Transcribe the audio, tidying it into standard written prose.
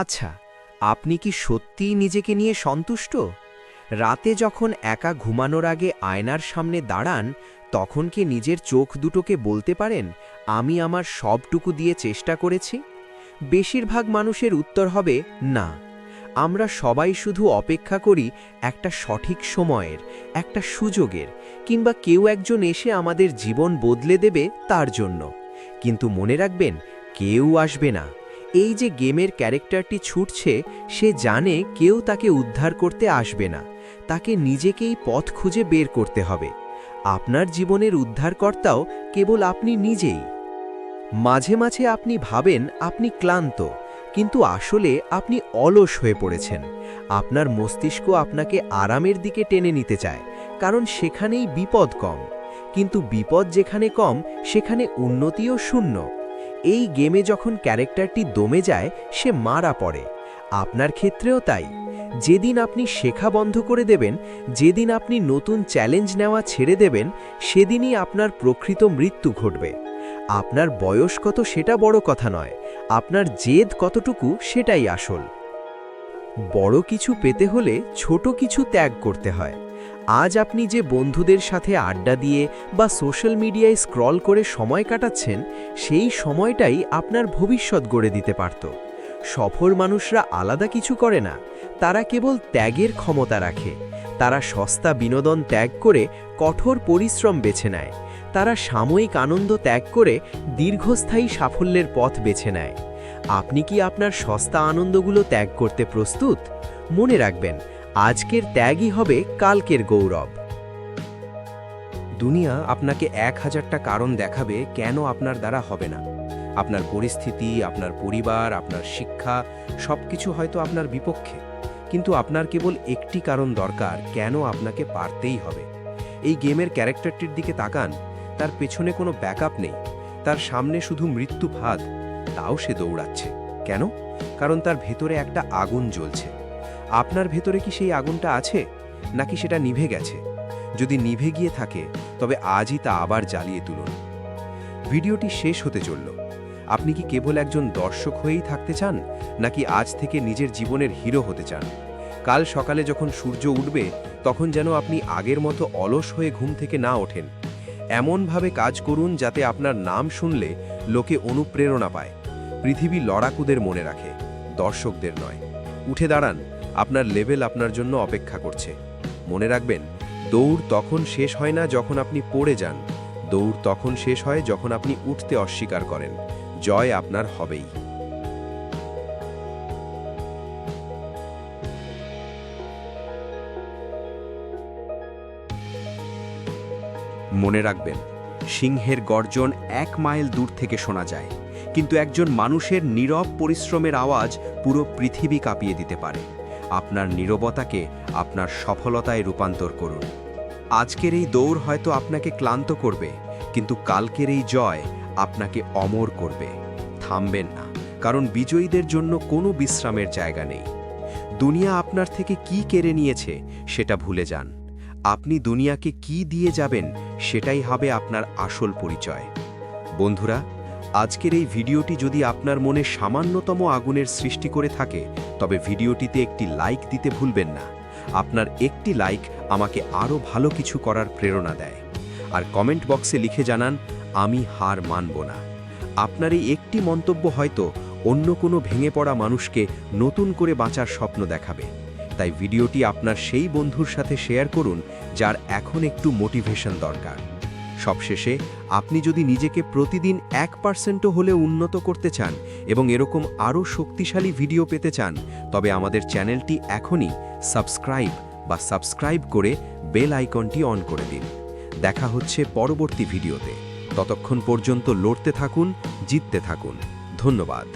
আচ্ছা, আপনি কি সত্যিই নিজেকে নিয়ে সন্তুষ্ট? রাতে যখন একা ঘুমানোর আগে আয়নার সামনে দাঁড়ান, তখন কি নিজের চোখ দুটোকে বলতে পারেন, আমি আমার সবটুকু দিয়ে চেষ্টা করেছি? বেশিরভাগ মানুষের উত্তর হবে না। আমরা সবাই শুধু অপেক্ষা করি একটা সঠিক সময়ের, একটা সুযোগের, কিংবা কেউ একজন এসে আমাদের জীবন বদলে দেবে তার জন্য। কিন্তু মনে রাখবেন, কেউ আসবে না। এই যে গেমের ক্যারেক্টারটি ছুটছে, সে জানে কেউ তাকে উদ্ধার করতে আসবে না। তাকে নিজেকেই পথ খুঁজে বের করতে হবে। আপনার জীবনের উদ্ধারকর্তাও কেবল আপনি নিজেই। মাঝে মাঝে আপনি ভাবেন আপনি ক্লান্ত, কিন্তু আসলে আপনি অলস হয়ে পড়েছেন। আপনার মস্তিষ্ক আপনাকে আরামের দিকে টেনে নিতে চায়, কারণ সেখানেই বিপদ কম। কিন্তু বিপদ যেখানে কম, সেখানে উন্নতিও শূন্য। এই গেমে যখন ক্যারেক্টারটি দমে যায়, সে মারা পড়ে। আপনার ক্ষেত্রেও তাই। যেদিন আপনি শেখা বন্ধ করে দেবেন, যেদিন আপনি নতুন চ্যালেঞ্জ নেওয়া ছেড়ে দেবেন, সেদিনই আপনার প্রকৃত মৃত্যু ঘটবে। আপনার বয়স কত সেটা বড় কথা নয়, আপনার জেদ কতটুকু সেটাই আসল। বড় কিছু পেতে হলে ছোট কিছু ত্যাগ করতে হয়। আজ আপনি যে বন্ধুদের সাথে আড্ডা দিয়ে বা সোশ্যাল মিডিয়ায় স্ক্রল করে সময় কাটাচ্ছেন, সেই সময়টাই আপনার ভবিষ্যৎ গড়ে দিতে পারত। সফল মানুষরা আলাদা কিছু করে না, তারা কেবল ত্যাগের ক্ষমতা রাখে। তারা সস্তা বিনোদন ত্যাগ করে কঠোর পরিশ্রম বেছে নেয়। তারা সাময়িক আনন্দ ত্যাগ করে দীর্ঘস্থায়ী সাফল্যের পথ বেছে নেয়। আপনি কি আপনার সস্তা আনন্দগুলো ত্যাগ করতে প্রস্তুত? মনে রাখবেন, আজকের ত্যাগই হবে কালকের গৌরব। দুনিয়া আপনাকে 1000টা কারণ দেখাবে কেন আপনার দ্বারা হবে না। আপনার পরিস্থিতি, আপনার পরিবার, আপনার শিক্ষা সবকিছু হয়তো আপনার বিপক্ষে, কিন্তু আপনার কেবল একটি কারণ দরকার কেন আপনাকে পারতেই হবে। এই গেমের ক্যারেক্টারটির দিকে তাকান, তার পেছনে কোনো ব্যাকআপ নেই, তার সামনে শুধু মৃত্যু ফাঁদ, তাও সে দৌড়াচ্ছে। কেন? কারণ তার ভেতরে একটা আগুন জ্বলছে। আপনার ভেতরে কি সেই আগুনটা আছে, নাকি সেটা নিভে গেছে? যদি নিভে গিয়ে থাকে, তবে আজই তা আবার জ্বালিয়ে তুলুন। ভিডিওটি শেষ হতে চলল। আপনি কি কেবল একজন দর্শক হয়েই থাকতে চান, নাকি আজ থেকে নিজের জীবনের হিরো হতে চান? কাল সকালে যখন সূর্য উঠবে, তখন যেন আপনি আগের মতো অলস হয়ে ঘুম থেকে না ওঠেন। এমনভাবে কাজ করুন যাতে আপনার নাম শুনলে লোকে অনুপ্রেরণা পায়। পৃথিবী লড়াকুদের মনে রাখে, দর্শকদের নয়। উঠে দাঁড়ান, আপনার লেভেল আপনার জন্য অপেক্ষা করছে। মনে রাখবেন, দৌড় তখন শেষ হয় না যখন আপনি পড়ে যান, দৌড় তখন শেষ হয় যখন আপনি উঠতে অস্বীকার করেন। জয় আপনার হবেই। মনে রাখবেন, সিংহের গর্জন 1 মাইল দূর থেকে শোনা যায়, কিন্তু একজন মানুষের নীরব পরিশ্রমের আওয়াজ পুরো পৃথিবী কাঁপিয়ে দিতে পারে। আপনার নীরবতাকে আপনার সফলতায় রূপান্তর করুন। আজকের এই দৌড় হয়তো আপনাকে ক্লান্ত করবে, কিন্তু কালকের এই জয় আপনাকে অমর করবে। থামবেন না, কারণ বিজয়ীদের জন্য কোনো বিশ্রামের জায়গা নেই। দুনিয়া আপনার থেকে কি কেড়ে নিয়েছে সেটা ভুলে যান। আপনি দুনিয়াকে কি দিয়ে যাবেন, সেটাই হবে আপনার আসল পরিচয়। বন্ধুরা, আজকের এই ভিডিওটি যদি আপনার মনে সামান্যতম আগুনের সৃষ্টি করে থাকে, তবে ভিডিওটিতে একটি লাইক দিতে ভুলবেন না। আপনার একটি লাইক আমাকে আরও ভালো কিছু করার প্রেরণা দেয়। আর কমেন্ট বক্সে লিখে জানান, আমি হার মানব না। আপনার এই একটি মন্তব্য হয়তো অন্য কোনো ভেঙে পড়া মানুষকে নতুন করে বাঁচার স্বপ্ন দেখাবে। তাই ভিডিওটি আপনার সেই বন্ধুর সাথে শেয়ার করুন যার এখন একটু মোটিভেশন দরকার। সবশেষে, আপনি যদি নিজেকে প্রতিদিন 1%ও হলে উন্নত করতে চান এবং এরকম আরও শক্তিশালী ভিডিও পেতে চান, তবে আমাদের চ্যানেলটি এখনই সাবস্ক্রাইব করে বেল আইকনটি অন করে দিন। দেখা হচ্ছে পরবর্তী ভিডিওতে। ততক্ষণ পর্যন্ত লড়তে থাকুন, জিততে থাকুন। ধন্যবাদ।